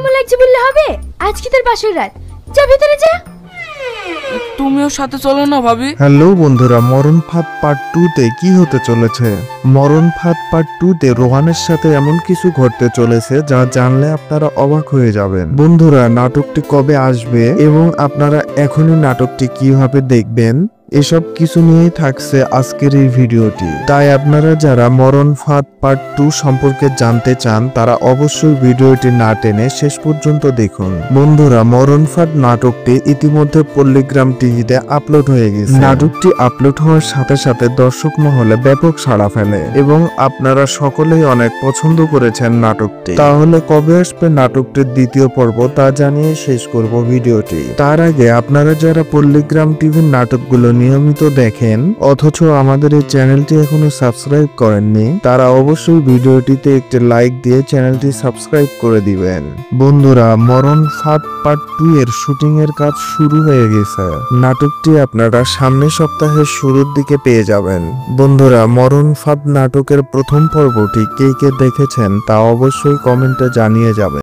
কেমন লাগছে বললে হবে? আজকে তোর বাসর রাত, যা ভিতরে যা। তুমিও সাথে চলো না ভাবি। হ্যালো বন্ধুরা, মরণ ফাঁদ পার্ট 2 তে কি হতে চলেছে? মরণ ফাঁদ পার্ট 2 তে রোহানের সাথে এমন কিছু ঘটতে চলেছে যা জানলে আপনারা অবাক হয়ে যাবেন। বন্ধুরা, নাটকটি কবে আসবে এবং আপনারা এখনই নাটকটি কিভাবে দেখবেন, এসব কিছু নিয়েই থাকছে আজকের এই ভিডিওটি। তাই আপনারা যারা মরণ ফাঁদ পার্ট 2 সম্পর্কে জানতে চান তারা অবশ্যই ভিডিওটি না টেনে শেষ পর্যন্ত দেখুন। বন্ধুরা, মরণ ফাঁদ নাটকটি ইতিমধ্যে পল্লীগ্রাম টিভিতে আপলোড হয়ে গেছে। নাটকটি আপলোড হওয়ার সাথে সাথে দর্শক মহলে ব্যাপক সাড়া ফেলে এবং আপনারা সকলেই অনেক পছন্দ করেছেন নাটকটি। তাহলে কবে আসবে নাটকটির দ্বিতীয় পর্ব তা জানিয়ে শেষ করব ভিডিওটি। তার আগে আপনারা যারা পল্লীগ্রাম টিভির নাটকগুলো নিয়মিত দেখেন অথচ আমাদের এই চ্যানেলটি এখনো সাবস্ক্রাইব করেননি, তারা অবশ্যই ভিডিওটিতে একটি লাইক দিয়ে চ্যানেলটি সাবস্ক্রাইব করে দিবেন। বন্ধুরা, মরণ ফাঁদ পার্ট 2 এর শুটিং এর কাজ শুরু হয়ে গেছে। নাটকটি আপনারা সামনের সপ্তাহের শুরুর দিকে পেয়ে যাবেন। বন্ধুরা, মরণ ফাঁদ নাটকের প্রথম পর্বটি কে কে দেখেছেন তা অবশ্যই কমেন্টে জানিয়ে যাবেন।